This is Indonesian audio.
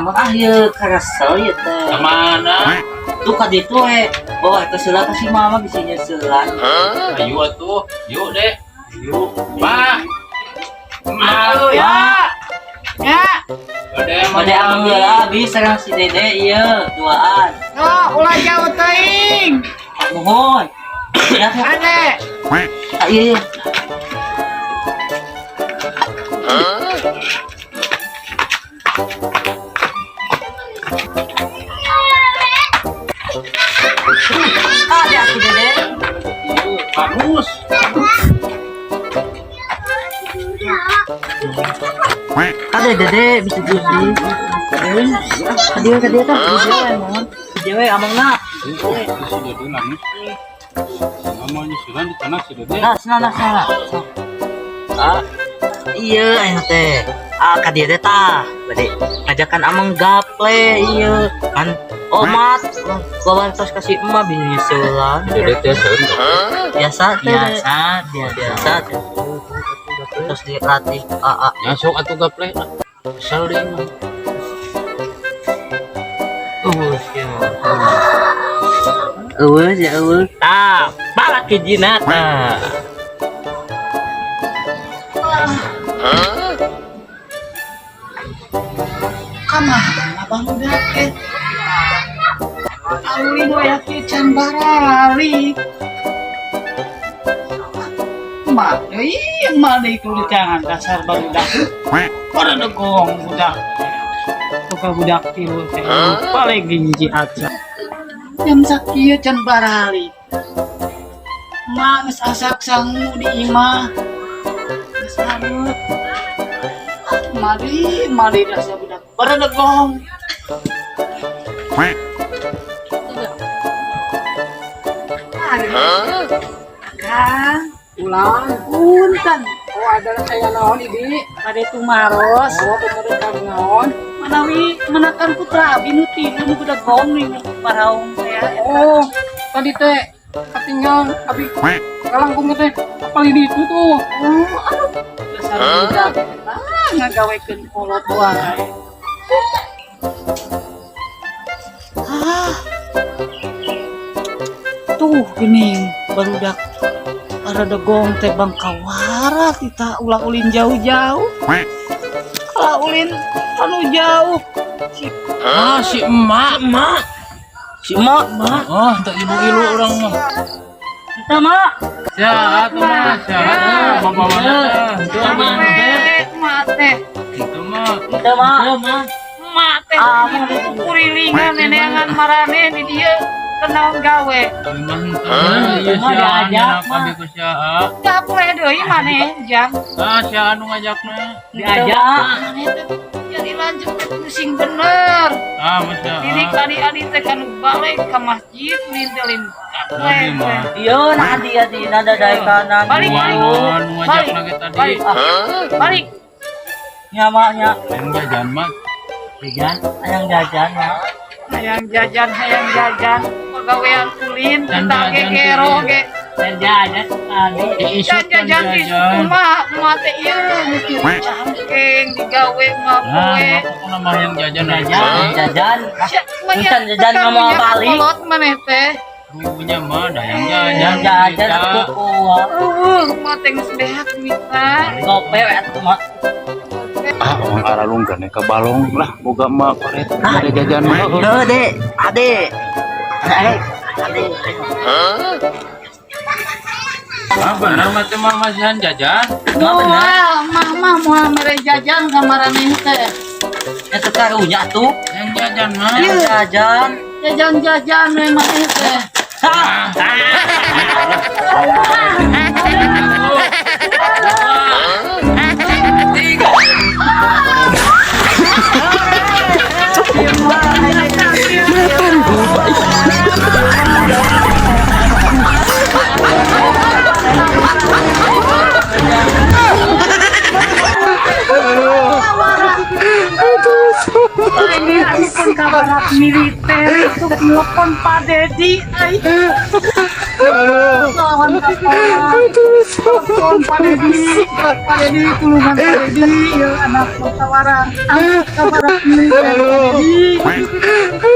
mah akhir karesel ya teh. Kemana? Tuh ka ditu bawa ke seula ka si mama bisa nyeuselan. Ayo atuh, yuk deh. Yuk, Ma. Aduh ya. Ya. Bade amang heula habis sareng si Dede ieu duaan. Ulah jauh teuing. Mohon. Ya teh. Ade. Iya. Ada si Dede. Bagus. Ada Dede bisa jadi. Kadia tah bisa mohon. Dewe amangna. Namanya sudah di tanah sudah deh. Nah. Iya ayo teh. Kadia teh tah. Bade ngajakan amang gaple ieu kan omat. Bawa tos kasih emak bisa nyusulan. Dede teh seun. Biasa teh. Terus dilatih Nyasok atuh gaple. Asal deui mah. Tah, balak hijina tah. Kamana abang udah ke. Alulin waya kican barali. Mak, emak deh itu jangan dasar barudak. Pada degong budak. Tukar budak tilu teh paling ginji aja. Jam sakieu can barali. Mak geus asak sangu di imah. Geus hanut. Mari dasar budak. Pada degong. Kang, ulang punten. Oh, ada saya naon ini? Ada tumaros. Oh, tumaros naon? Menakan putra abi nu tilu nu budak gong nih paraung saya. Oh, tadi teh ketinggal abi kalangkung teh paling di itu tuh. Oh, aduh. Dasar budak. Ngagawekeun kolot wae. Tuh gini barudak para degong teh bangkawara kita ulah ulin jauh-jauh. Kalau ulin anu jauh. Si emak. si emak Oh, tak ilu-ilu orang mah. kita mak Sehat mah, sehat. Bawa-bawa. Mate. Itu mah. kita mak Mate. Kurilingan neneangan marane di dia kenaon gawe. Mah diajak, kami ku sia. Gaple deui maneh jang. Sia anu ngajakna. diajak Jadi lanjut teh pusing bener. Masya Ini kali teh kan balik ke masjid nintelin Nabi mah. iya nanti nada dari kanan Balik. Anu ngajakna kita tadi. Balik. nyamaknya Yang jajan mah. jajan yang jajan Hayang jajan pegawaian kulin Dan kita jajan kero kulin. ge. dan jajan tadi Diisuk kan Jajan di rumah teh ieu mesti cangkeng digawe mah poe. Aku nama yang jajan jajan Bukan jajan ngomong balik. Kolot maneh teh. Rubuhnya mah ada yang yang jajan. jajan kuku Mah teh geus beak mita. gope atuh mak Orang aralung kan ke balong lah boga mah koret ada jajan mah. ade Bener mah teh mah masihan jajan. Moal, mah moal mere jajan kamaraneh teh. itu karunya tuh Yang jajan mah. jajan Jajan we maneh teh. Ini pun kabarat militer itu telepon Pak Dedi. Ay. Lawan telepon Pak Dedi. Pak Dedi tulungan Pak Dedi. Ya anak tawaran. Kabarat militer Pak Dedi.